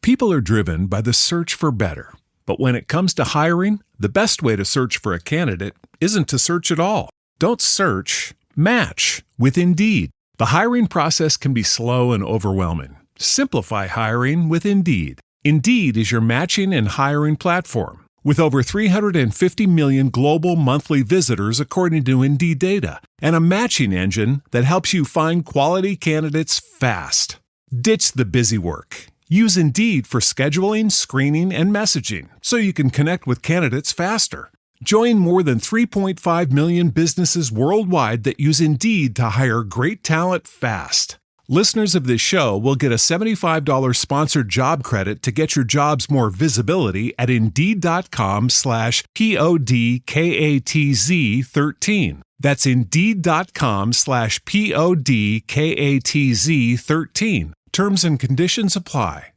People are driven by the search for better. But when it comes to hiring, the best way to search for a candidate isn't to search at all. Don't search, match with Indeed. The hiring process can be slow and overwhelming. Simplify hiring with Indeed. Indeed is your matching and hiring platform. With over 350 million global monthly visitors according to Indeed data, and a matching engine that helps you find quality candidates fast. Ditch the busy work. Use Indeed for scheduling, screening, and messaging so you can connect with candidates faster. Join more than 3.5 million businesses worldwide that use Indeed to hire great talent fast. Listeners of this show will get a $75 sponsored job credit to get your jobs more visibility at Indeed.com/PODKATZ13. That's Indeed.com/PODKATZ13. Terms and conditions apply.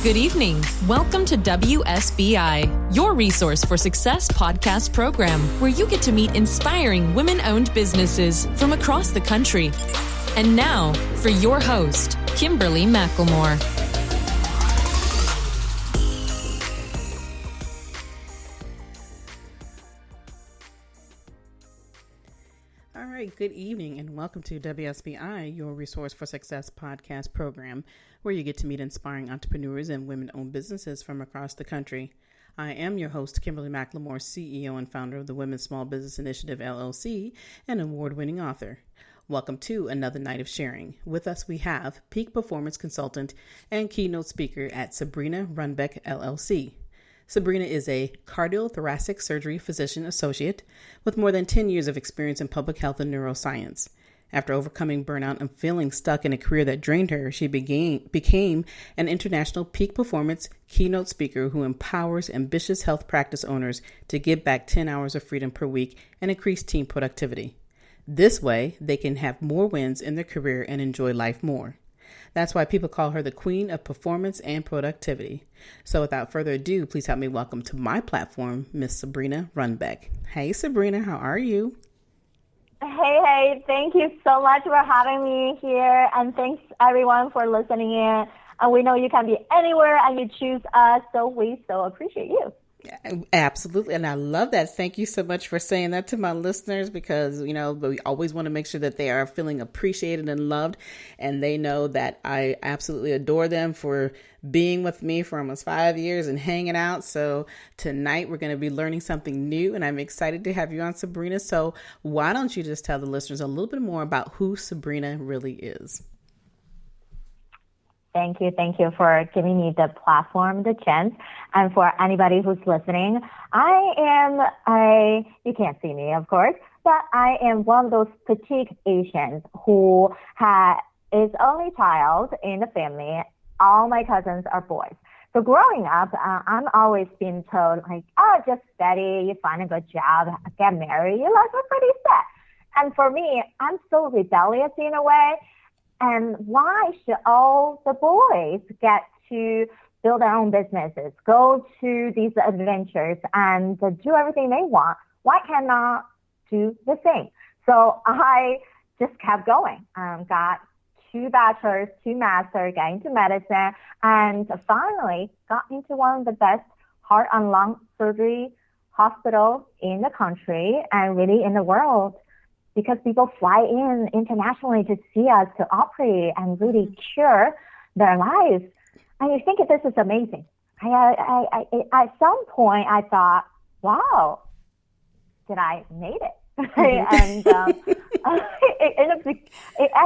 Good evening. Welcome to WSBI, your resource for success podcast program, where you get to meet inspiring women-owned businesses from across the country. And now, for your host, Kimberly McLemore. All right, good evening and welcome to WSBI, your resource for success podcast program, where you get to meet inspiring entrepreneurs and women-owned businesses from across the country. I am your host, Kimberly McLemore, CEO and founder of the Women's Small Business Initiative, LLC, and award-winning author. Welcome to another night of sharing. With us, we have peak performance consultant and keynote speaker at Sabrina Runbeck, LLC. Sabrina is a cardiothoracic surgery physician associate with more than 10 years of experience in public health and neuroscience. After overcoming burnout and feeling stuck in a career that drained her, she became an international peak performance keynote speaker who empowers ambitious health practice owners to give back 10 hours of freedom per week and increase team productivity. This way, they can have more wins in their career and enjoy life more. That's why people call her the queen of performance and productivity. So without further ado, please help me welcome to my platform, Miss Sabrina Runbeck. Hey, Sabrina, how are you? Hey, thank you so much for having me here. And thanks everyone for listening in. And we know you can be anywhere and you choose us. So we so appreciate you. Absolutely. And I love that. Thank you so much for saying that to my listeners, because, you know, we always want to make sure that they are feeling appreciated and loved. And they know that I absolutely adore them for being with me for almost 5 years and hanging out. So tonight we're going to be learning something new, and I'm excited to have you on, Sabrina. So why don't you just tell the listeners a little bit more about who Sabrina really is? Thank you for giving me the platform, the chance. And for anybody who's listening, you can't see me, of course, but I am one of those petite Asians who is only child in the family. All my cousins are boys. So growing up, I'm always been told, like, oh, just study, you find a good job, get married, your life is pretty set. And for me, I'm so rebellious in a way. And why should all the boys get to build their own businesses, go to these adventures and do everything they want? Why cannot do the same? So I just kept going. Got 2 bachelors, 2 masters, got into medicine, and finally got into one of the best heart and lung surgery hospitals in the country and really in the world, because people fly in internationally to see us to operate and really cure their lives. And you think this is amazing. I at some point, I thought, wow, did I made it? And at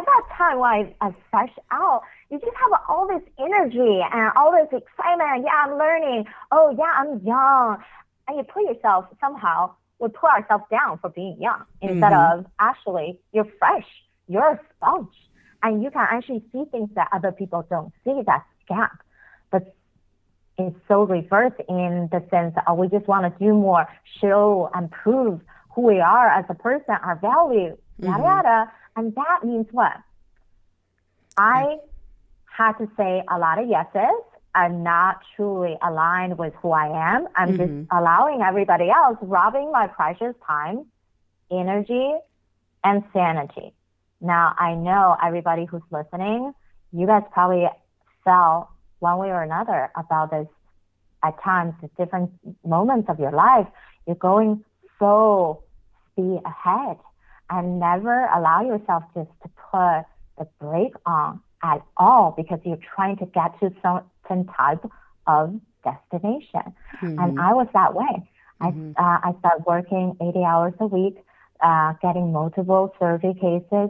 that time, when I fresh out, you just have all this energy and all this excitement. Yeah, I'm learning. Oh, yeah, I'm young. And you put yourself somehow, we put ourselves down for being young instead of actually you're fresh, you're a sponge, and you can actually see things that other people don't see, that gap. But it's so reversed in the sense that we just want to do more, show and prove who we are as a person, our value, yada, yada. And that means what? I had to say a lot of yeses are not truly aligned with who I am. I'm just allowing everybody else, robbing my precious time, energy, and sanity. Now, I know everybody who's listening, you guys probably felt one way or another about this at times, at different moments of your life. You're going full speed ahead and never allow yourself just to put the brake on at all because you're trying to get to some type of destination. And I was that way. I started working 80 hours a week, getting multiple survey cases,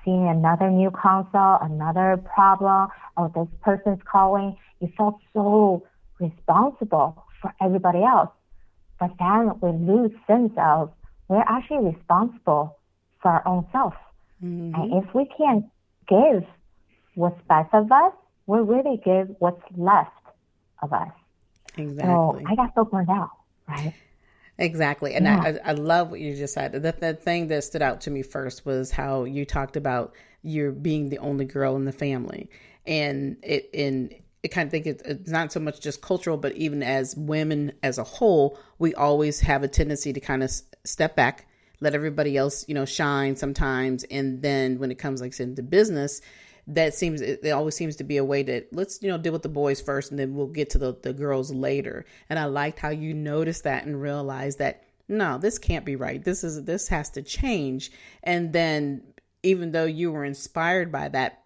seeing another new consult, another problem, oh, this person's calling. You felt so responsible for everybody else. But then we lose sense of we're actually responsible for our own self. And if we can't give what's best of us, we'll really give what's left of us. Exactly. So I got so burned out, right? Exactly. And I love what you just said. The thing that stood out to me first was how you talked about you being the only girl in the family. And I kind of think it's not so much just cultural, but even as women as a whole, we always have a tendency to kind of step back, let everybody else, shine sometimes. And then when it comes like into business, it always seems to be a way that let's, deal with the boys first and then we'll get to the girls later. And I liked how you noticed that and realized that, no, this can't be right. This has to change. And then even though you were inspired by that,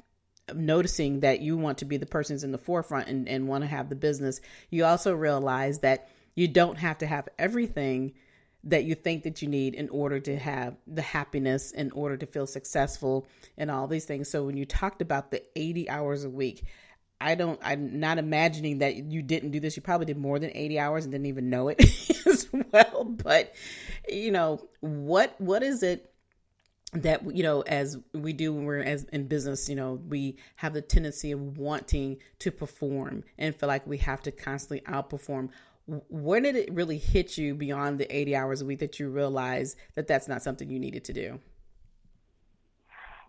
noticing that you want to be the persons in the forefront and want to have the business, you also realize that you don't have to have everything that you think that you need in order to have the happiness, in order to feel successful and all these things. So when you talked about the 80 hours a week, I'm not imagining that you didn't do this. You probably did more than 80 hours and didn't even know it as well. But, what is it that, as we do when we're in business, we have the tendency of wanting to perform and feel like we have to constantly outperform. When did it really hit you beyond the 80 hours a week that you realized that that's not something you needed to do?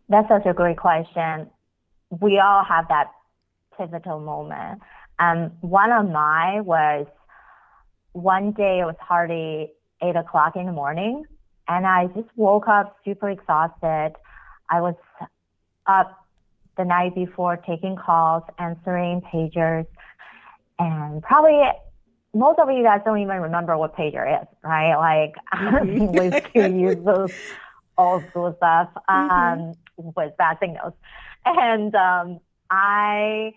That's such a great question. We all have that pivotal moment. One of mine was one day it was hardly 8 o'clock in the morning. And I just woke up super exhausted. I was up the night before taking calls, answering pagers, and probably most of you guys don't even remember what pager is, right? Like, we still use those old school stuff with bad signals. And I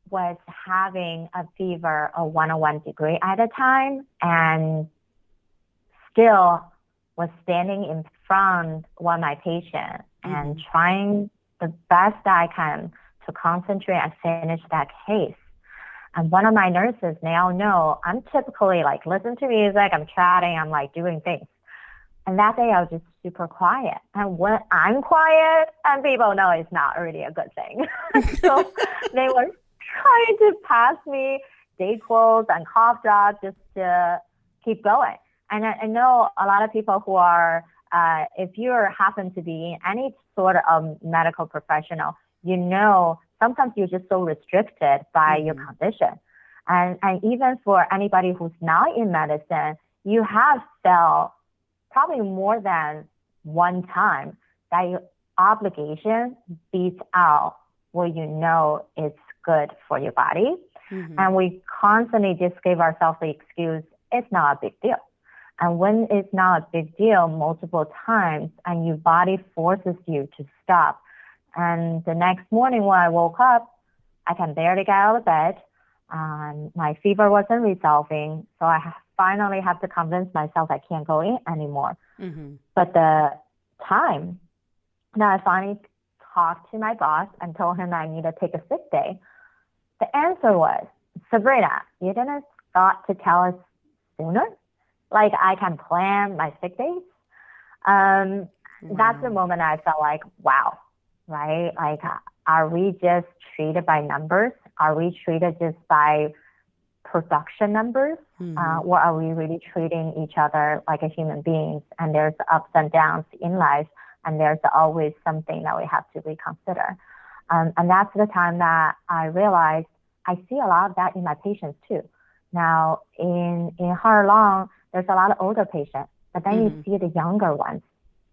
was having a fever of 101 degree at a time, and still was standing in front of one of my patients and trying the best I can to concentrate and finish that case. And one of my nurses now know I'm typically like listen to music, I'm chatting, I'm like doing things. And that day I was just super quiet. And when I'm quiet, and people know it's not really a good thing. So they were trying to pass me Dayquils and cough drops just to keep going. And I know a lot of people who are, if you happen to be any sort of medical professional, sometimes you're just so restricted by your condition. And even for anybody who's not in medicine, you have felt probably more than one time that your obligation beats out what is good for your body. And we constantly just give ourselves the excuse, it's not a big deal. And when it's not a big deal multiple times and your body forces you to stop. And the next morning when I woke up, I can barely get out of bed. My fever wasn't resolving. So I finally have to convince myself I can't go in anymore. But the time that I finally talked to my boss and told him I need to take a sick day, the answer was, Sabrina, you didn't thought to tell us sooner? Like I can plan my sick days. That's the moment I felt like, wow, right? Like, are we just treated by numbers? Are we treated just by production numbers? Or are we really treating each other like a human beings? And there's ups and downs in life, and there's always something that we have to reconsider. And that's the time that I realized I see a lot of that in my patients too. Now, in heart lung, there's a lot of older patients, but then you see the younger ones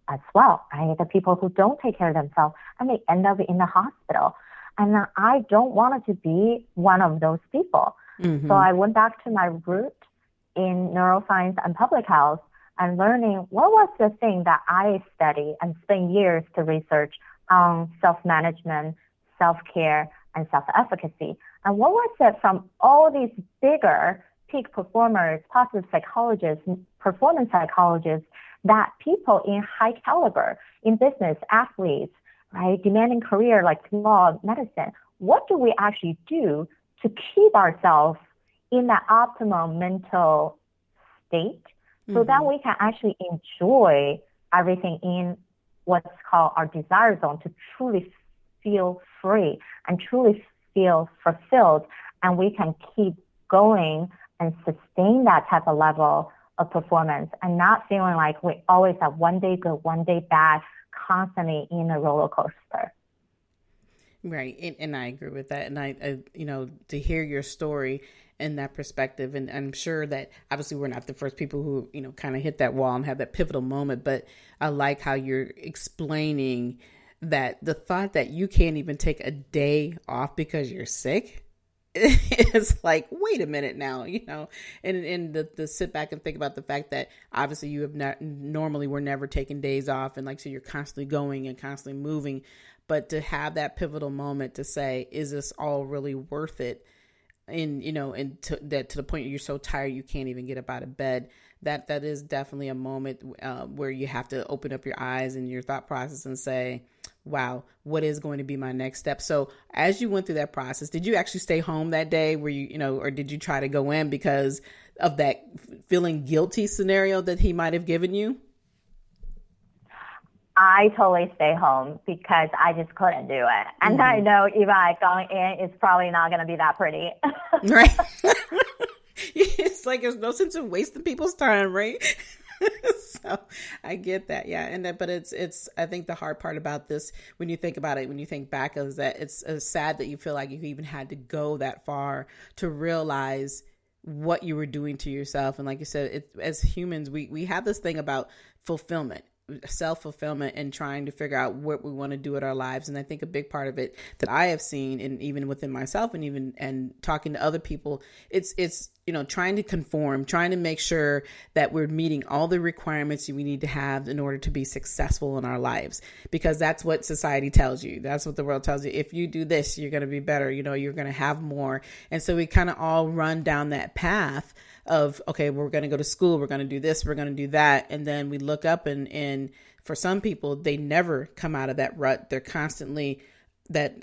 as well, right? The people who don't take care of themselves, and they end up in the hospital. And I don't want to be one of those people. So I went back to my root in neuroscience and public health and learning what was the thing that I studied and spent years to research on self-management, self-care, and self-efficacy. And what was it from all these bigger peak performers, positive psychologists, performance psychologists, that people in high caliber, in business, athletes, right, demanding career like law, medicine, what do we actually do to keep ourselves in that optimal mental state so that we can actually enjoy everything in what's called our desire zone, to truly feel free and truly feel fulfilled, and we can keep going and sustain that type of level of performance and not feeling like we always have one day good, one day bad, constantly in a roller coaster. Right. And I agree with that. And I to hear your story in that perspective, and I'm sure that obviously we're not the first people who, kind of hit that wall and have that pivotal moment, but I like how you're explaining that the thought that you can't even take a day off because you're sick, it's like, wait a minute now, and the sit back and think about the fact that obviously you have not, normally we're never taking days off. And so you're constantly going and constantly moving, but to have that pivotal moment to say, is this all really worth it? And, to the point you're so tired, you can't even get up out of bed. That is definitely a moment where you have to open up your eyes and your thought process and say, wow, what is going to be my next step? So as you went through that process, did you actually stay home that day where or did you try to go in because of that feeling guilty scenario that he might have given you? I totally stay home because I just couldn't do it. And I know even I going in, it's probably not going to be that pretty. Right. It's like there's no sense of wasting people's time, right? So I get that. Yeah. But it's, I think the hard part about this, when you think about it, when you think back, is that it's sad that you feel like you even had to go that far to realize what you were doing to yourself. And like you said, as humans, we have this thing about fulfillment, self-fulfillment, and trying to figure out what we want to do with our lives. And I think a big part of it that I have seen, and even within myself and talking to other people, it's trying to conform, trying to make sure that we're meeting all the requirements we need to have in order to be successful in our lives, because that's what society tells you. That's what the world tells you. If you do this, you're going to be better, you're going to have more. And so we kind of all run down that path of, okay, we're going to go to school, we're going to do this, we're going to do that. And then we look up and for some people, they never come out of that rut. They're constantly that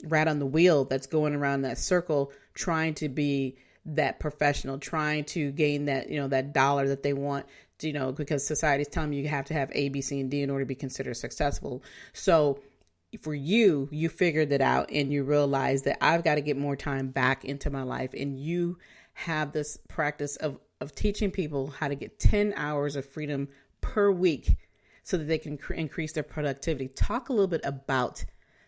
rat on the wheel that's going around that circle, trying to be that professional, trying to gain that, that dollar that they want, because society's telling you have to have A, B, C, and D in order to be considered successful. So for you figured it out and you realize that I've got to get more time back into my life. And you have this practice of teaching people how to get 10 hours of freedom per week so that they can increase their productivity. Talk a little bit about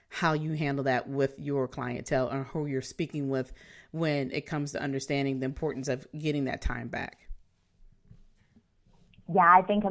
how you handle that with your clientele or who you're speaking with when it comes to understanding the importance of getting that time back. Yeah, I think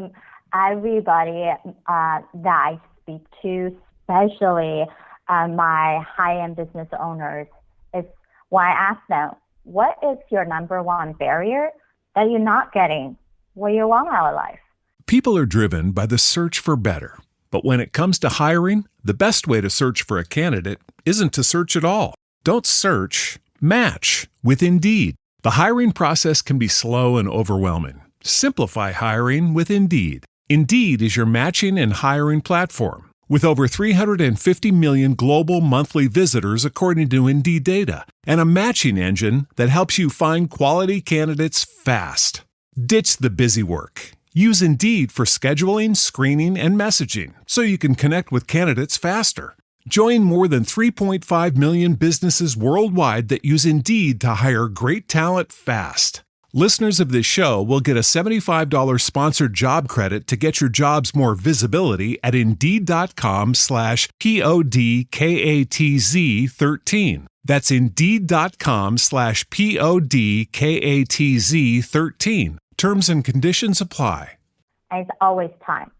everybody that I speak to, especially my high-end business owners, is when I ask them, what is your number one barrier that you're not getting what you want out of life? People are driven by the search for better. But when it comes to hiring, the best way to search for a candidate isn't to search at all. Don't search, match with Indeed. The hiring process can be slow and overwhelming. Simplify hiring with Indeed. Indeed is your matching and hiring platform. With over 350 million global monthly visitors according to Indeed data, and a matching engine that helps you find quality candidates fast. Ditch the busy work. Use Indeed for scheduling, screening, and messaging so you can connect with candidates faster. Join more than 3.5 million businesses worldwide that use Indeed to hire great talent fast. Listeners of this show will get a $75 sponsored job credit to get your jobs more visibility at Indeed.com/PODKATZ13. That's Indeed.com/PODKATZ13. Terms and conditions apply. And it's always time.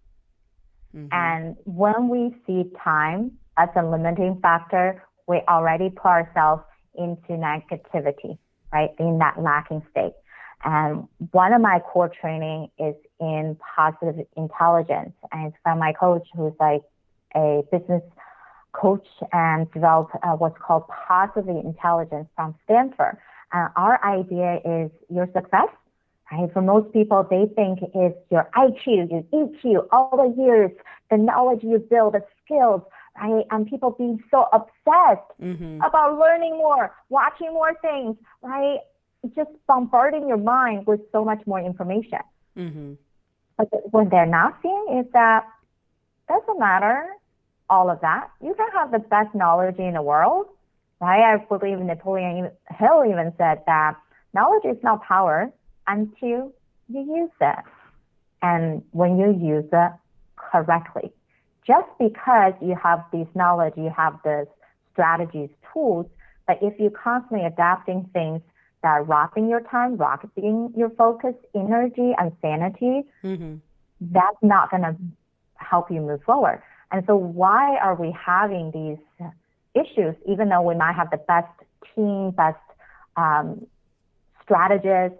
And when we see time as a limiting factor, we already put ourselves into negativity, right? In that lacking state. And one of my core training is in positive intelligence. And it's from my coach, who's like a business coach and developed what's called positive intelligence from Stanford. Our idea is your success, right? For most people, they think it's your IQ, your EQ, all the years, the knowledge you build, the skills, right? And people being so obsessed about learning more, watching more things, right? Just bombarding your mind with so much more information. But what they're not seeing is that doesn't matter all of that. You can have the best knowledge in the world, right? I believe Napoleon Hill even said that knowledge is not power until you use it. And when you use it correctly, just because you have this knowledge, you have this strategies, tools, but if you're constantly adapting things that are robbing your time, robbing your focus, energy, and sanity, that's not going to help you move forward. And so why are we having these issues, even though we might have the best team, best strategist?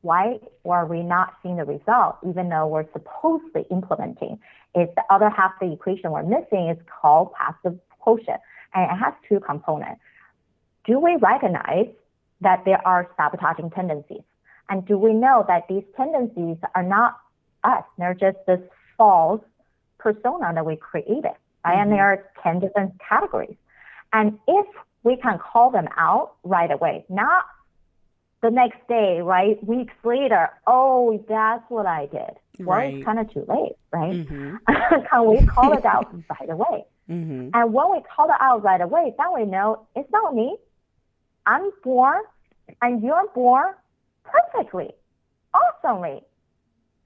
Why are we not seeing the result, even though we're supposedly implementing? It's the other half of the equation we're missing is called passive quotient. And it has two components. Do we recognize that there are sabotaging tendencies? And do we know that these tendencies are not us? They're just this false persona that we created, right? And there are 10 different categories. And if we can call them out right away, not the next day, right? Weeks later, oh, that's what I did. Well, it's kind of too late, right? Can we call it out right away? And when we call it out right away, then we know it's not me. I'm born and you're born perfectly, awesomely.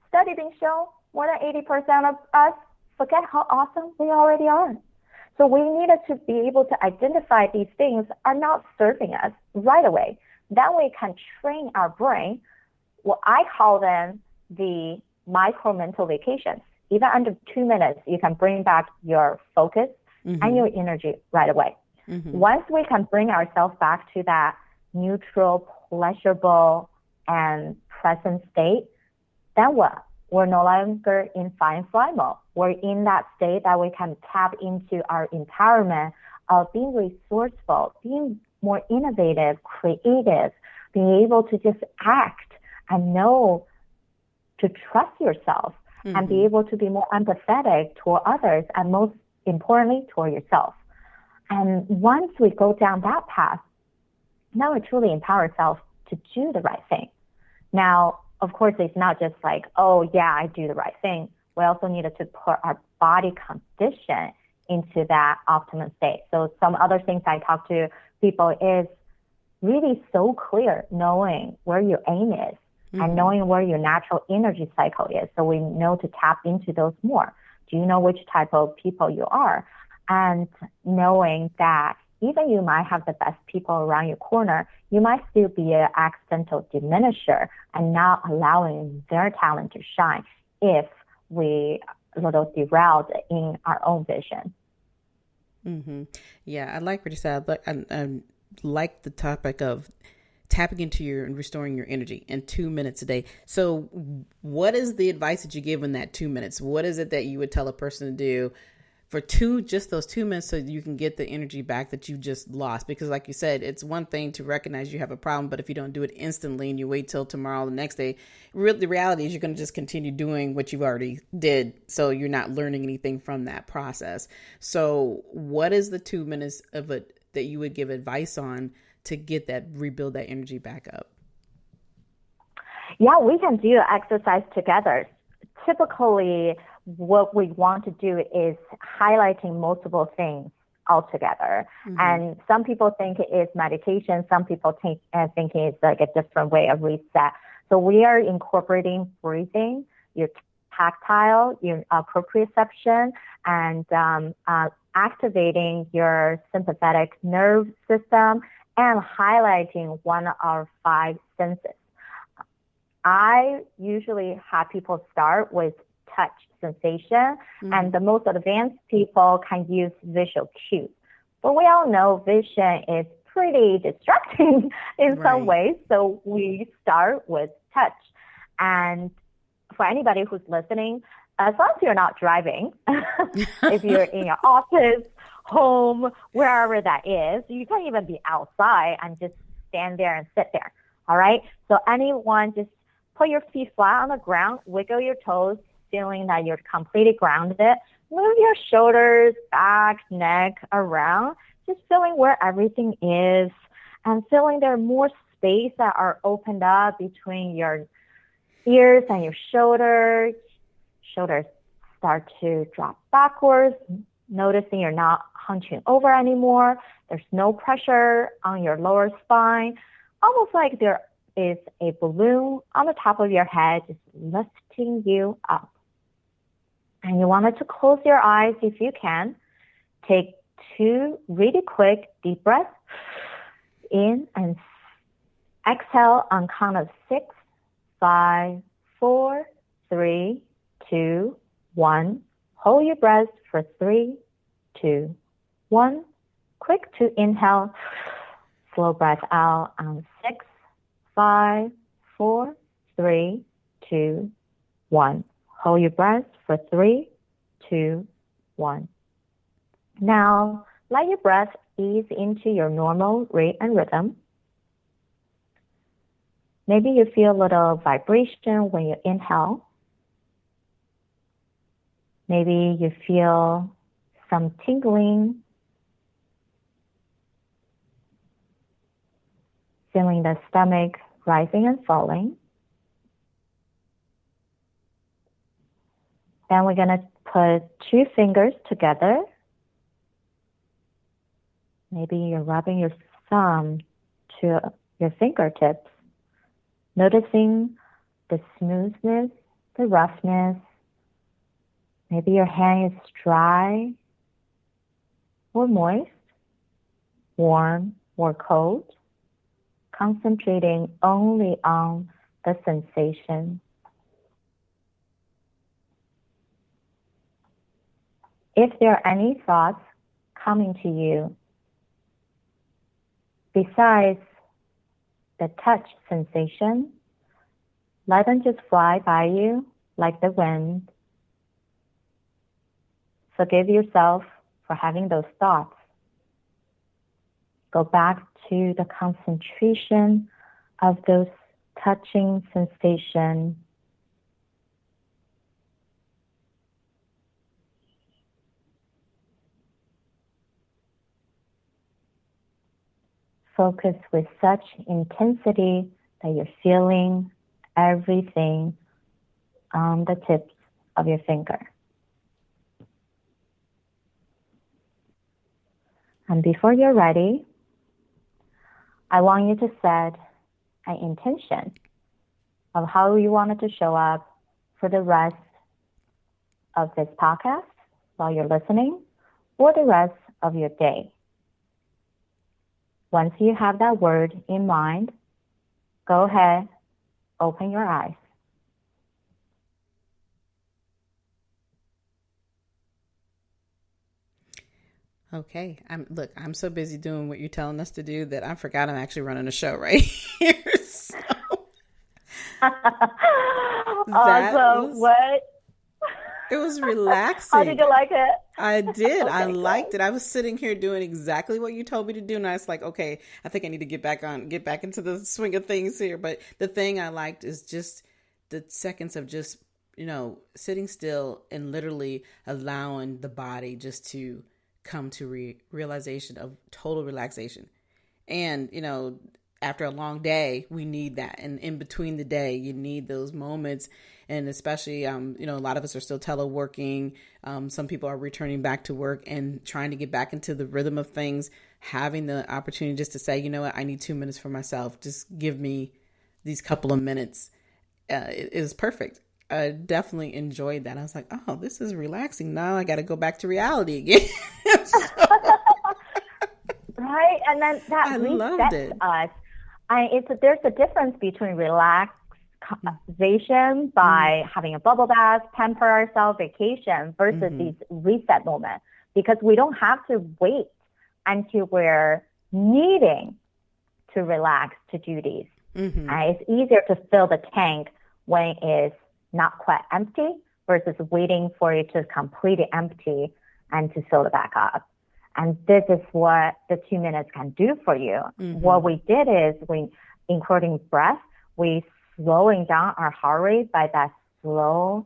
Study being shown more than 80% of us forget how awesome we already are. So we needed to be able to identify these things are not serving us right away. Then we can train our brain. Well, I call them the micro mental vacations. Even under 2 minutes, you can bring back your focus and your energy right away. Once we can bring ourselves back to that neutral, pleasurable, and present state, then what? We're no longer in fight and flight mode. We're in that state that we can tap into our empowerment of being resourceful, being more innovative, creative, being able to just act and know to trust yourself and be able to be more empathetic toward others and most importantly, toward yourself. And once we go down that path, now we truly empower ourselves to do the right thing. Now, of course, it's not just like, oh, yeah, I do the right thing. We also needed to put our body condition into that optimum state. So some other things I talk to people is really so clear knowing where your aim is and knowing where your natural energy cycle is. So we know to tap into those more. Do you know which type of people you are? And knowing that even you might have the best people around your corner, you might still be an accidental diminisher and not allowing their talent to shine if we a little derailed in our own vision. Yeah, I like what you said. I like the topic of tapping into your and restoring your energy in 2 minutes a day. So what is the advice that you give in that 2 minutes? What is it that you would tell a person to do for just those 2 minutes so you can get the energy back that you just lost? Because like you said, it's one thing to recognize you have a problem, but if you don't do it instantly and you wait till tomorrow, the next day, the reality is you're going to just continue doing what you've already did. So you're not learning anything from that process. So what is the 2 minutes of it that you would give advice on to get rebuild that energy back up? Yeah, we can do exercise together. Typically, what we want to do is highlighting multiple things altogether. And some people think it is meditation. Some people think it's like a different way of reset. So we are incorporating breathing, your tactile, your proprioception, and activating your sympathetic nerve system and highlighting one of our 5 senses. I usually have people start with touch sensation, and the most advanced people can use visual cues. But we all know vision is pretty distracting in some ways, so we start with touch. And for anybody who's listening, as long as you're not driving, if you're in your office, home, wherever that is, you can even be outside and just stand there and sit there. All right. So anyone, just put your feet flat on the ground, wiggle your toes, feeling that you're completely grounded. Move your shoulders, back, neck around, just feeling where everything is and feeling there are more space that are opened up between your ears and your shoulders. Shoulders start to drop backwards, noticing you're not hunching over anymore. There's no pressure on your lower spine, almost like there is a balloon on the top of your head, just lifting you up. And you wanted to close your eyes if you can. Take 2 really quick deep breaths in and exhale on count of 6, 5, 4, 3, 2, 1. Hold your breath for 3, 2, 1. Quick to inhale. Slow breath out on 6, 5, 4, 3, 2, 1. Hold your breath for 3, 2, 1. Now, let your breath ease into your normal rate and rhythm. Maybe you feel a little vibration when you inhale. Maybe you feel some tingling, feeling the stomach rising and falling. Then we're going to put 2 fingers together. Maybe you're rubbing your thumb to your fingertips, noticing the smoothness, the roughness. Maybe your hand is dry or moist, warm or cold, concentrating only on the sensation. If there are any thoughts coming to you besides the touch sensation, let them just fly by you like the wind. Forgive yourself for having those thoughts. Go back to the concentration of those touching sensations. Focus with such intensity that you're feeling everything on the tips of your finger. And before you're ready, I want you to set an intention of how you want it to show up for the rest of this podcast while you're listening, or the rest of your day. Once you have that word in mind, go ahead, open your eyes. Okay. I'm so busy doing what you're telling us to do that I forgot I'm actually running a show right here. So What? It was relaxing. How did you like it? I did. Okay, I liked good. it. I was sitting here doing exactly what you told me to do. And I was like, okay, I think I need to get back into the swing of things here. But the thing I liked is just the seconds of just, sitting still and literally allowing the body just to come to realization of total relaxation. And, after a long day, we need that. And in between the day, you need those moments. And especially, a lot of us are still teleworking. Some people are returning back to work and trying to get back into the rhythm of things, having the opportunity just to say, you know what, I need 2 minutes for myself. Just give me these couple of minutes. It is perfect. I definitely enjoyed that. I was like, oh, this is relaxing. Now I got to go back to reality again. Right? And then that resets us. There's a difference between relaxation by having a bubble bath, pamper ourselves, vacation versus these reset moments, because we don't have to wait until we're needing to relax to do these. It's easier to fill the tank when it's not quite empty versus waiting for it to completely empty and to fill it back up. And this is what the 2 minutes can do for you. What we did is including breath, we slowing down our heart rate by that slow.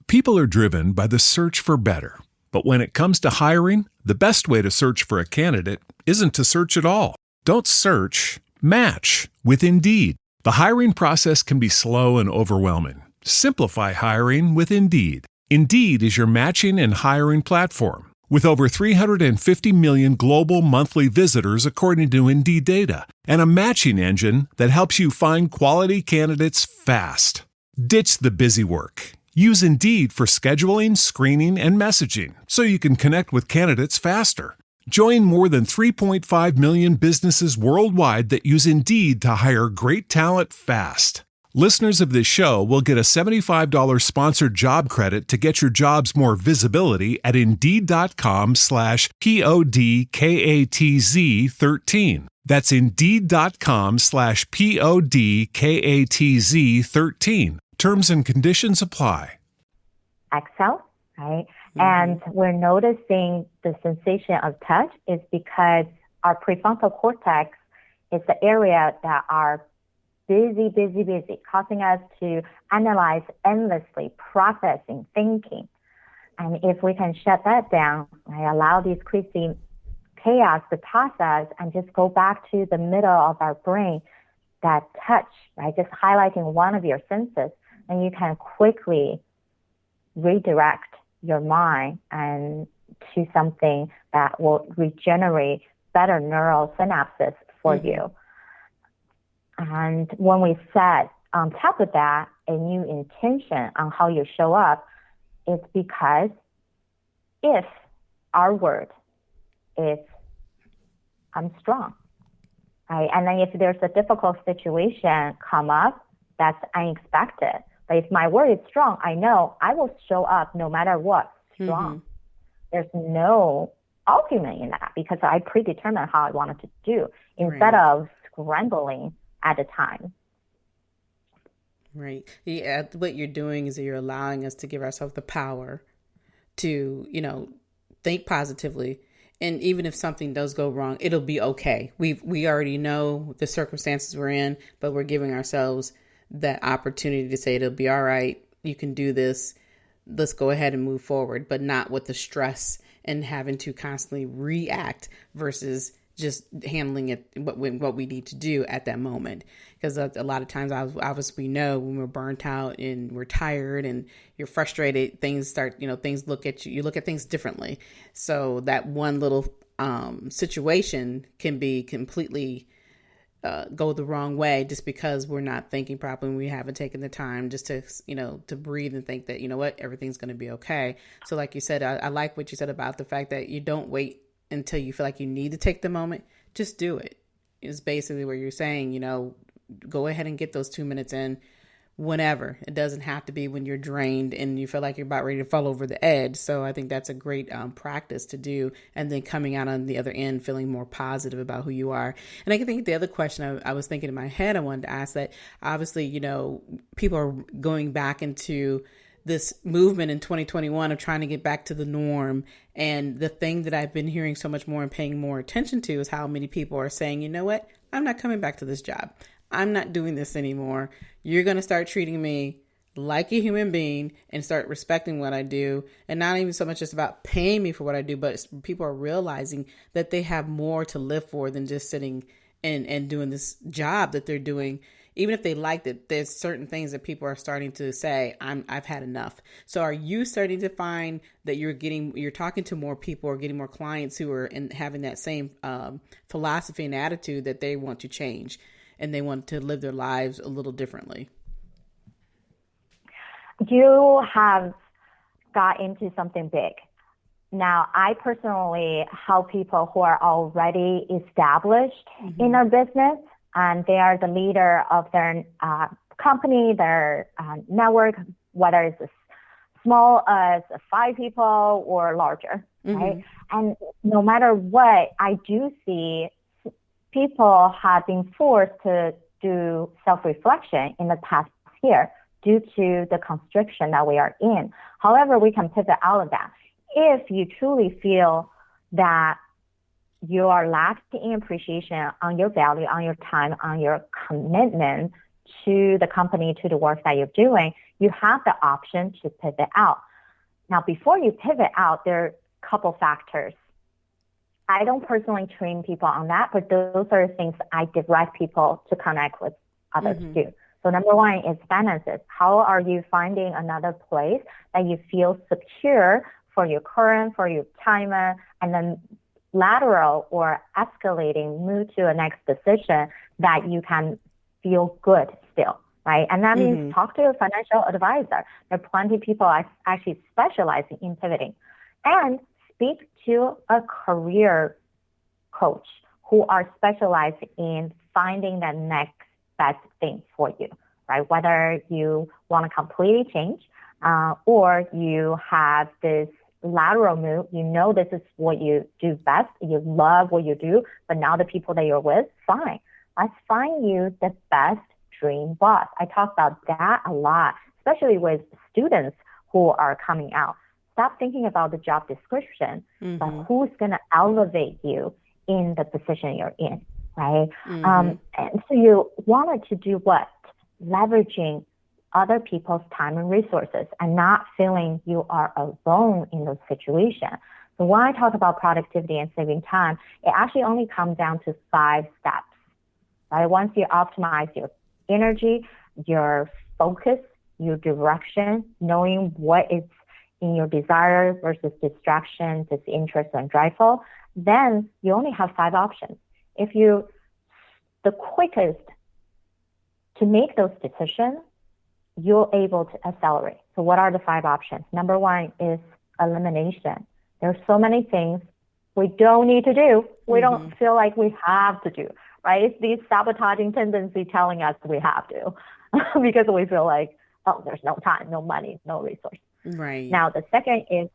People are driven by the search for better. But when it comes to hiring, the best way to search for a candidate isn't to search at all. Don't search, match with Indeed. The hiring process can be slow and overwhelming. Simplify hiring with Indeed. Indeed is your matching and hiring platform. With over 350 million global monthly visitors according to Indeed data, and a matching engine that helps you find quality candidates fast. Ditch the busy work. Use Indeed for scheduling, screening, and messaging so you can connect with candidates faster. Join more than 3.5 million businesses worldwide that use Indeed to hire great talent fast. Listeners of this show will get a $75 sponsored job credit to get your jobs more visibility at Indeed.com/PODKATZ13. That's Indeed.com/PODKATZ13. Terms and conditions apply. Exhale, right? And we're noticing the sensation of touch is because our prefrontal cortex is the area that are busy, causing us to analyze endlessly, processing, thinking. And if we can shut that down, right, allow these crazy chaos to process and just go back to the middle of our brain, that touch, right, just highlighting one of your senses, and you can quickly redirect your mind and to something that will regenerate better neural synapses for you. And when we set on top of that a new intention on how you show up, it's because if our word is I'm strong, right? And then if there's a difficult situation come up that's unexpected, but if my word is strong, I know I will show up no matter what, strong. There's no argument in that because I predetermined how I wanted to do instead of scrambling at a time. Right. Yeah, what you're doing is you're allowing us to give ourselves the power to, think positively. And even if something does go wrong, it'll be okay. We already know the circumstances we're in, but we're giving ourselves that opportunity to say it'll be all right. You can do this. Let's go ahead and move forward, but not with the stress and having to constantly react versus just handling it, what we need to do at that moment. Because a lot of times, obviously, we know when we're burnt out and we're tired and you're frustrated, things start, things look at you look at things differently. So that one little situation can be completely go the wrong way just because we're not thinking properly and we haven't taken the time just to, to breathe and think that, everything's going to be okay. So like you said, I like what you said about the fact that you don't wait until you feel like you need to take the moment. Just do it. Is basically what you're saying, go ahead and get those 2 minutes in whenever. It doesn't have to be when you're drained and you feel like you're about ready to fall over the edge. So I think that's a great practice to do. And then coming out on the other end, feeling more positive about who you are. And I think the other question I was thinking in my head, I wanted to ask that obviously, people are going back into this movement in 2021 of trying to get back to the norm. And the thing that I've been hearing so much more and paying more attention to is how many people are saying, you know what, I'm not coming back to this job. I'm not doing this anymore. You're going to start treating me like a human being and start respecting what I do. And not even so much just about paying me for what I do, but people are realizing that they have more to live for than just sitting and doing this job that they're doing. Even if they liked it, there's certain things that people are starting to say, I've had enough. So are you starting to find that you're talking to more people or getting more clients who are having that same philosophy and attitude that they want to change and they want to live their lives a little differently? You have got into something big. Now, I personally help people who are already established in their business, and they are the leader of their company, their network, whether it's as small as 5 people or larger, right? And no matter what, I do see people have been forced to do self-reflection in the past year due to the constriction that we are in. However, we can pivot out of that. If you truly feel that you are lacking appreciation on your value, on your time, on your commitment to the company, to the work that you're doing, you have the option to pivot out. Now, before you pivot out, there are a couple factors. I don't personally train people on that, but those are things I direct people to connect with others too. So number one is finances. How are you finding another place that you feel secure for your current, for your timer, and then lateral or escalating, move to a next decision that you can feel good still, right? And that means talk to a financial advisor. There are plenty of people actually specializing in pivoting. And speak to a career coach who are specialized in finding the next best thing for you, right? Whether you want to completely change or you have this lateral move, you know this is what you do best, you love what you do, but now the people that you're with, fine. Let's find you the best dream boss. I talk about that a lot, especially with students who are coming out. Stop thinking about the job description, but who's going to elevate you in the position you're in, right? And so you wanted to do what? Leveraging other people's time and resources and not feeling you are alone in those situations. So when I talk about productivity and saving time, it actually only comes down to 5 steps, right? Once you optimize your energy, your focus, your direction, knowing what is in your desire versus distraction, disinterest, and driveful, then you only have 5 options. The quickest to make those decisions, you're able to accelerate. So what are the 5 options? Number 1 is elimination. There's so many things we don't need to do. We don't feel like we have to do, right? It's these sabotaging tendency telling us we have to because we feel like, oh, there's no time, no money, no resource. Right. Now, the second is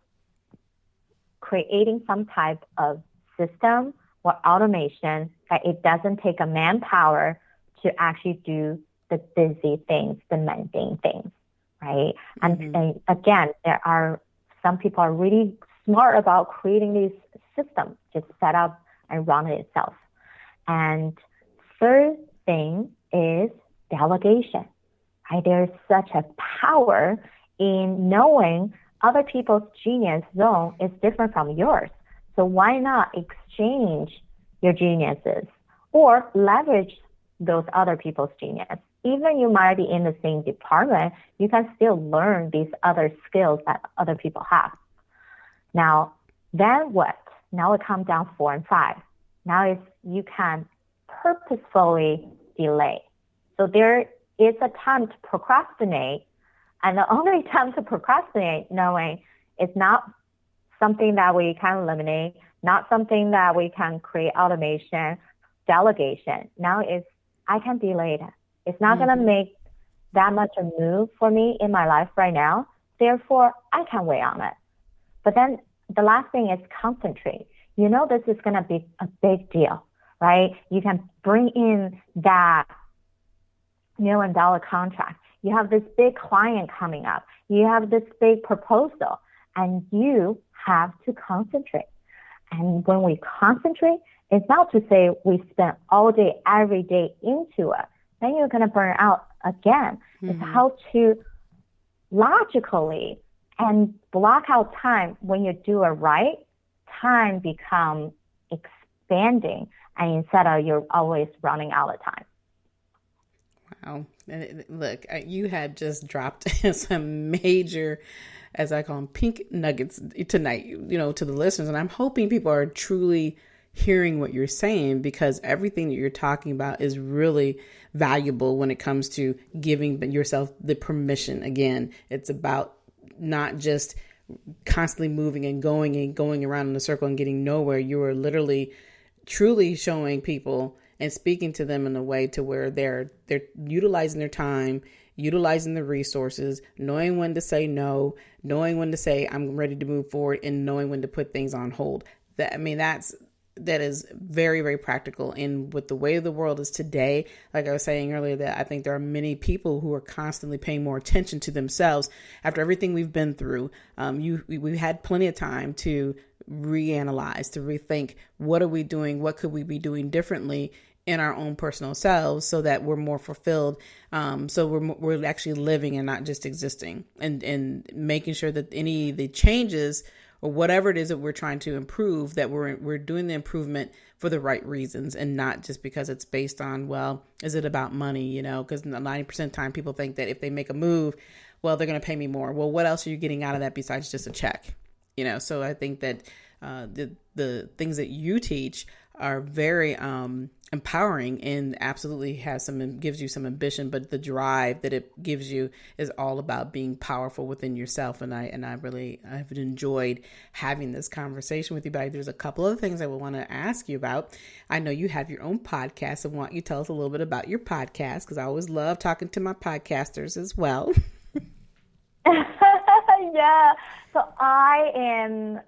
creating some type of system or automation that it doesn't take a manpower to actually do the busy things, the mundane things, right? And again, there are some people are really smart about creating these systems, just set up and run it itself. And third thing is delegation, right? There's such a power in knowing other people's genius zone is different from yours. So why not exchange your geniuses or leverage those other people's genius? Even you might be in the same department, you can still learn these other skills that other people have. Now, then what? Now it comes down 4 and 5. Now you can purposefully delay. So there is a time to procrastinate, and the only time to procrastinate knowing it's not something that we can eliminate, not something that we can create automation, delegation. Now I can delay that. It's not going to make that much a move for me in my life right now. Therefore, I can wait on it. But then the last thing is concentrate. You know this is going to be a big deal, right? You can bring in that $1 million contract. You have this big client coming up. You have this big proposal, and you have to concentrate. And when we concentrate, it's not to say we spend all day, every day into it. Then you're going to burn out again. It's how to logically and block out time. When you do it right, time becomes expanding, and instead of you're always running out of time. Wow. Look, you had just dropped some major, as I call them, pink nuggets tonight, to the listeners. And I'm hoping people are truly hearing what you're saying, because everything that you're talking about is really valuable when it comes to giving yourself the permission. Again, it's about not just constantly moving and going around in a circle and getting nowhere. You are literally truly showing people and speaking to them in a way to where they're utilizing their time, utilizing the resources, knowing when to say no, knowing when to say I'm ready to move forward, and knowing when to put things on hold. That is very, very practical. And with the way the world is today, like I was saying earlier, that I think there are many people who are constantly paying more attention to themselves after everything we've been through. We've had plenty of time to reanalyze, to rethink, what are we doing? What could we be doing differently in our own personal selves so that we're more fulfilled? So we're actually living and not just existing, and making sure that any of the changes or whatever it is that we're trying to improve, that we're doing the improvement for the right reasons, and not just because it's based on, well, is it about money? Because 90% of the time people think that if they make a move, well, they're going to pay me more. Well, what else are you getting out of that besides just a check? So I think that the things that you teach are very empowering, and absolutely gives you some ambition, but the drive that it gives you is all about being powerful within yourself. And I've enjoyed having this conversation with you. But there's a couple of things I would want to ask you about. I know you have your own podcast. I want you to tell us a little bit about your podcast, because I always love talking to my podcasters as well. Yeah. So I am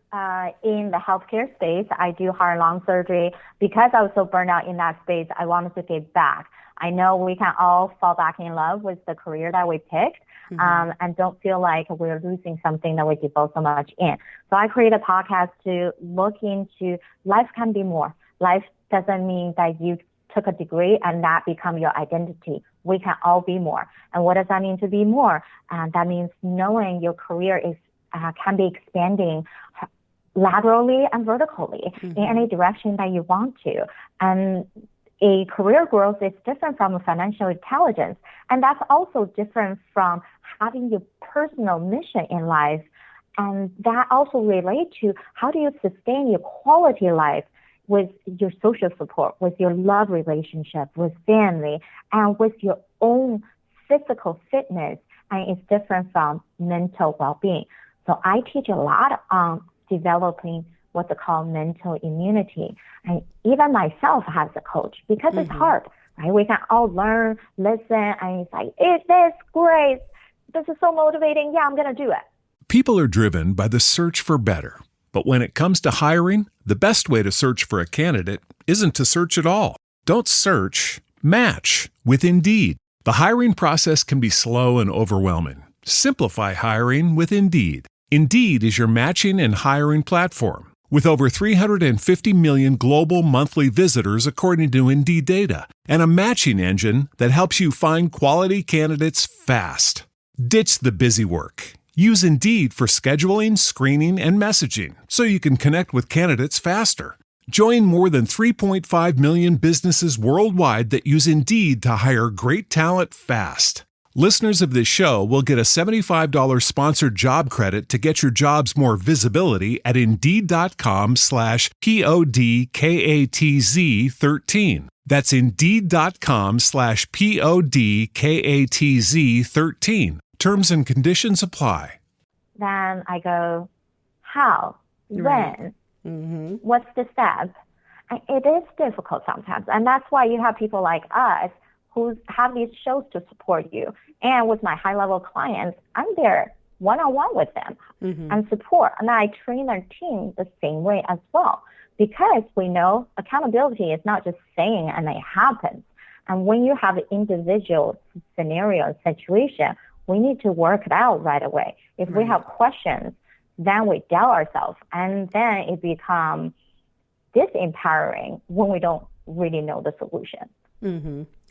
in the healthcare space. I do heart and lung surgery. Because I was so burned out in that space, I wanted to give back. I know we can all fall back in love with the career that we picked, and don't feel like we're losing something that we devote so much in. So I created a podcast to look into life can be more. Life doesn't mean that you took a degree and that become your identity. We can all be more. And what does that mean to be more? That means knowing your career is can be expanding laterally and vertically in any direction that you want to. And a career growth is different from a financial intelligence. And that's also different from having your personal mission in life. And that also relates to how do you sustain your quality life with your social support, with your love relationship, with family, and with your own physical fitness. And it's different from mental well-being. So I teach a lot on developing what they call mental immunity. And even myself as a coach, because it's hard, right? We can all learn, listen, and it's like, is this great? This is so motivating. Yeah, I'm going to do it. People are driven by the search for better. But when it comes to hiring, the best way to search for a candidate isn't to search at all. Don't search, match with Indeed. The hiring process can be slow and overwhelming. Simplify hiring with Indeed. Indeed is your matching and hiring platform. With over 350 million global monthly visitors according to Indeed data, and a matching engine that helps you find quality candidates fast. Ditch the busy work. Use Indeed for scheduling, screening, and messaging so you can connect with candidates faster. Join more than 3.5 million businesses worldwide that use Indeed to hire great talent fast. Listeners of this show will get a $75 sponsored job credit to get your jobs more visibility at Indeed.com/PODKATZ13. That's Indeed.com/PODKATZ13. Terms and conditions apply. Then I go, how? Right. When? What's the step? And it is difficult sometimes. And that's why you have people like us who have these shows to support you. And with my high-level clients, I'm there one-on-one with them and support. And I train their team the same way as well, because we know accountability is not just saying and it happens. And when you have an individual scenario situation, we need to work it out right away. If we have questions, then we doubt ourselves, and then it becomes disempowering when we don't really know the solution.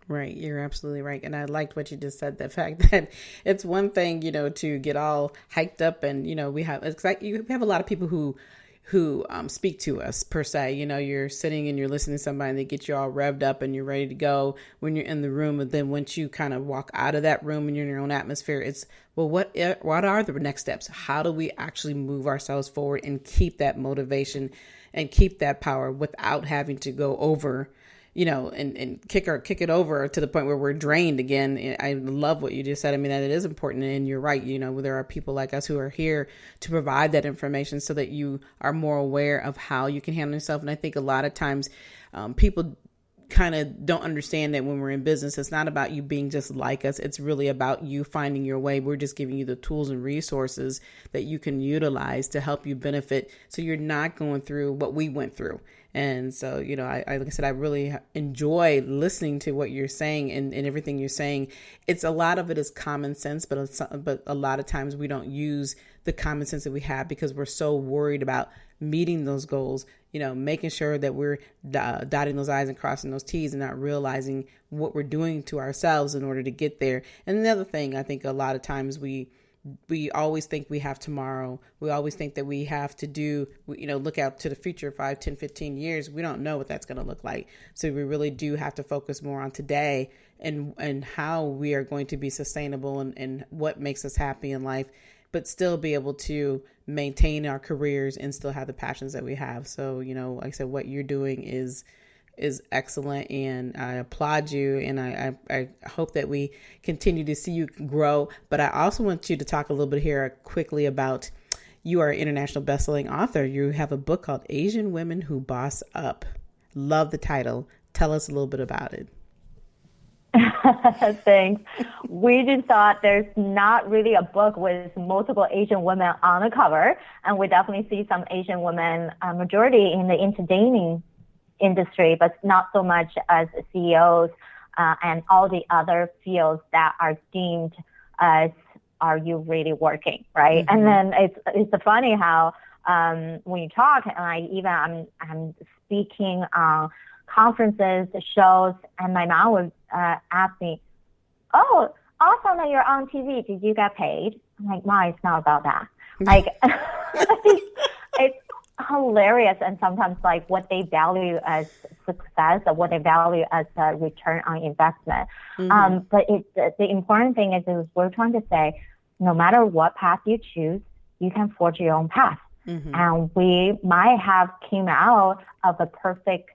Right. You're absolutely right. And I liked what you just said, the fact that it's one thing, to get all hyped up and, we have a lot of people who speak to us per se. You're sitting and you're listening to somebody and they get you all revved up and you're ready to go when you're in the room. And then once you kind of walk out of that room and you're in your own atmosphere, it's, well, what are the next steps? How do we actually move ourselves forward and keep that motivation and keep that power without having to go over and kick it over to the point where we're drained again. I love what you just said. I mean, that it is important, and you're right. There are people like us who are here to provide that information so that you are more aware of how you can handle yourself. And I think a lot of times people kind of don't understand that when we're in business, it's not about you being just like us. It's really about you finding your way. We're just giving you the tools and resources that you can utilize to help you benefit, so you're not going through what we went through. And so, I like I said, I really enjoy listening to what you're saying and everything you're saying. It's a lot of it is common sense, but a lot of times we don't use the common sense that we have because we're so worried about meeting those goals, making sure that we're dotting those I's and crossing those T's, and not realizing what we're doing to ourselves in order to get there. And the other thing, I think a lot of times we always think we have tomorrow. We always think that we have to do, look out to the future, 5, 10, 15 years. We don't know what that's going to look like. So we really do have to focus more on today and how we are going to be sustainable and what makes us happy in life, but still be able to maintain our careers and still have the passions that we have. So, like I said, what you're doing is excellent, and I applaud you, and I hope that we continue to see you grow. But I also want you to talk a little bit here quickly about, you are an international bestselling author. You have a book called Asian Women Who Boss Up. Love the title. Tell us a little bit about it. Thanks. We just thought there's not really a book with multiple Asian women on the cover, and we definitely see some Asian women, majority in the entertaining industry, but not so much as CEOs and all the other fields that are deemed as, are you really working, right? Mm-hmm. And then it's funny how when you talk, and I'm speaking on conferences, shows, and my mom would ask me, "Oh, awesome that you're on TV. Did you get paid?" I'm like, "Ma, it's not about that." Like, it's hilarious, and sometimes like what they value as success or what they value as a return on investment. Mm-hmm. But the important thing is we're trying to say, no matter what path you choose, you can forge your own path. Mm-hmm. And we might have came out of a perfect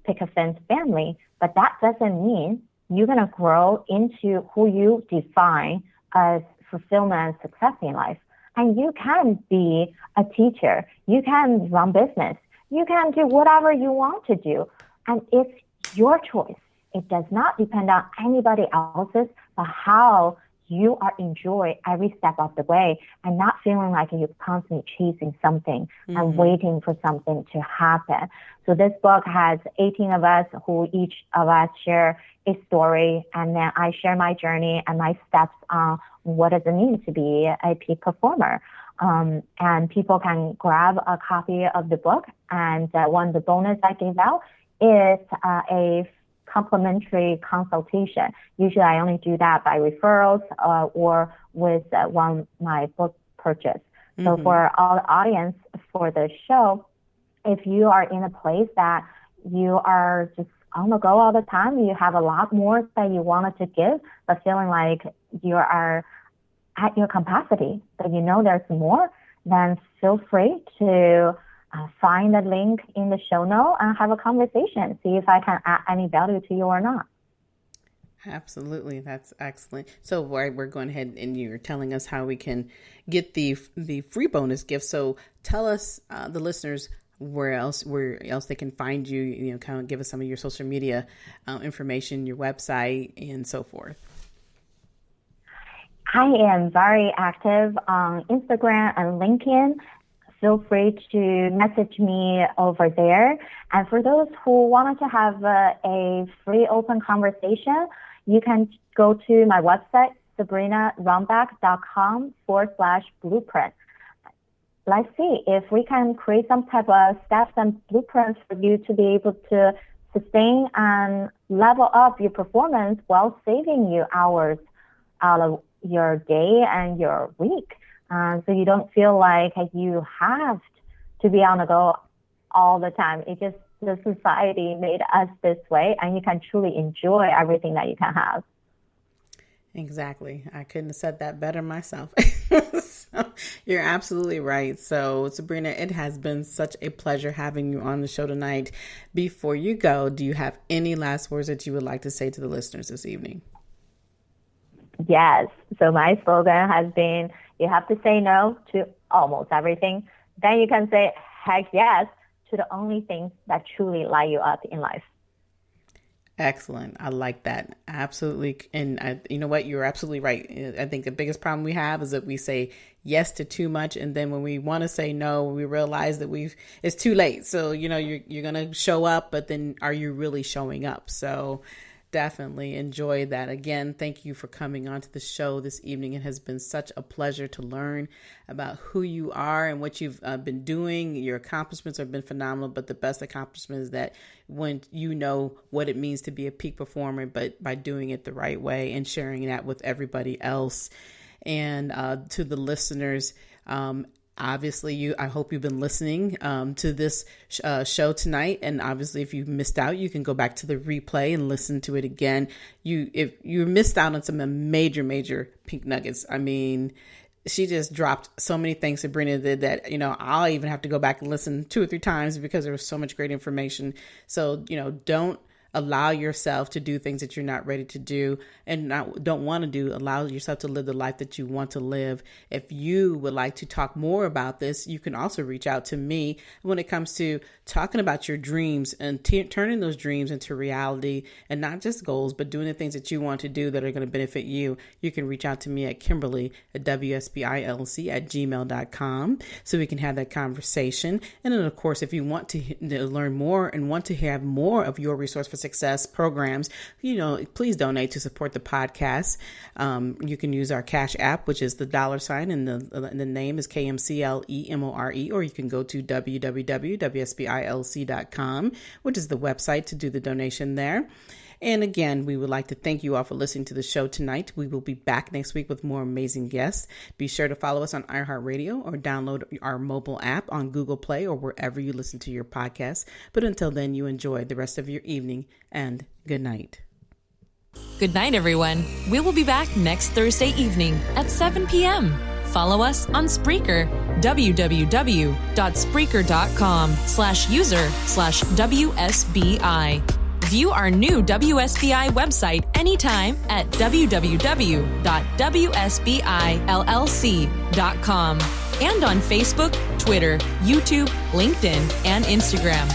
pick a fence family, but that doesn't mean you're going to grow into who you define as fulfillment and success in life. And you can be a teacher. You can run business. You can do whatever you want to do. And it's your choice. It does not depend on anybody else's, but how you are enjoy every step of the way and not feeling like you're constantly chasing something mm-hmm. and waiting for something to happen. So this book has 18 of us who each of us share a story, and then I share my journey and my steps on what does it mean to be a peak performer. And people can grab a copy of the book, and one of the bonus I gave out is a complimentary consultation. Usually I only do that by referrals or with one my book purchase. Mm-hmm. So for all the audience for the show, if you are in a place that you are just on the go all the time, you have a lot more that you wanted to give, but feeling like you are at your capacity, but there's more, then feel free to find the link in the show note and have a conversation. See if I can add any value to you or not. Absolutely. That's excellent. So we're going ahead and you're telling us how we can get the free bonus gift. So tell us, the listeners, where else they can find you, kind of give us some of your social media information, your website, and so forth. I am very active on Instagram and LinkedIn. Feel free to message me over there. And for those who wanted to have a free open conversation, you can go to my website, sabrinarunbeck.com/blueprint. Let's see if we can create some type of steps and blueprints for you to be able to sustain and level up your performance while saving you hours out of your day and your week. So you don't feel like you have to be on the go all the time. It just, the society made us this way, and you can truly enjoy everything that you can have. Exactly. I couldn't have said that better myself. You're absolutely right. So, Sabrina, it has been such a pleasure having you on the show tonight. Before you go, do you have any last words that you would like to say to the listeners this evening? Yes. So my slogan has been, you have to say no to almost everything. Then you can say heck yes to the only things that truly light you up in life. Excellent. I like that. Absolutely. And you know what? You're absolutely right. I think the biggest problem we have is that we say yes to too much. And then when we want to say no, we realize that it's too late. So, you're going to show up, but then are you really showing up? So definitely enjoy that. Again, thank you for coming on to the show this evening. It has been such a pleasure to learn about who you are and what you've been doing. Your accomplishments have been phenomenal, but the best accomplishment is that when you know what it means to be a peak performer, but by doing it the right way and sharing that with everybody else. And to the listeners, obviously, I hope you've been listening to this show tonight. And obviously, if you missed out, you can go back to the replay and listen to it again. If you missed out on some major pink nuggets, I mean, she just dropped so many things Sabrina did that, I'll even have to go back and listen 2 or 3 times because there was so much great information. So, don't allow yourself to do things that you're not ready to do and don't want to do. Allow yourself to live the life that you want to live. If you would like to talk more about this, you can also reach out to me when it comes to talking about your dreams and turning those dreams into reality, and not just goals, but doing the things that you want to do that are going to benefit you. You can reach out to me at Kimberly at WSBILC@gmail.com so we can have that conversation. And then, of course, if you want to learn more and want to have more of your Resource for Success programs, please donate to support the podcast. You can use our Cash App, which is the $, and the name is KMCLEMORE, or you can go to www.WSBILC.com, which is the website to do the donation there. And again, we would like to thank you all for listening to the show tonight. We will be back next week with more amazing guests. Be sure to follow us on iHeartRadio or download our mobile app on Google Play or wherever you listen to your podcasts. But until then, you enjoy the rest of your evening, and good night. Good night, everyone. We will be back next Thursday evening at 7 p.m. Follow us on Spreaker, www.spreaker.com/user/WSBI. View our new WSBI website anytime at www.wsbillc.com and on Facebook, Twitter, YouTube, LinkedIn, and Instagram.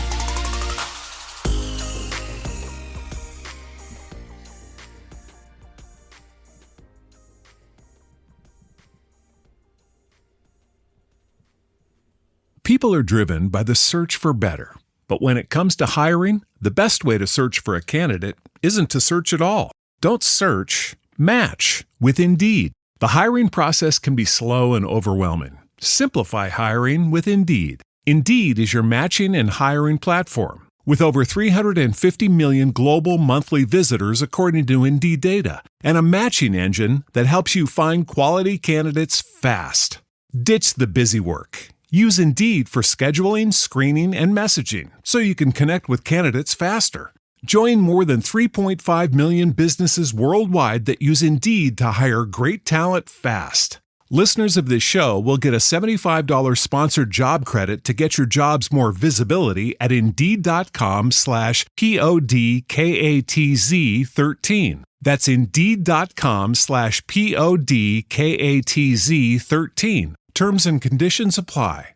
People are driven by the search for better. But when it comes to hiring, the best way to search for a candidate isn't to search at all. Don't search, match with Indeed. The hiring process can be slow and overwhelming. Simplify hiring with Indeed. Indeed is your matching and hiring platform. With over 350 million global monthly visitors according to Indeed data, and a matching engine that helps you find quality candidates fast. Ditch the busy work. Use Indeed for scheduling, screening, and messaging so you can connect with candidates faster. Join more than 3.5 million businesses worldwide that use Indeed to hire great talent fast. Listeners of this show will get a $75 sponsored job credit to get your jobs more visibility at Indeed.com/PODKATZ13. That's Indeed.com/PODKATZ13. Terms and conditions apply.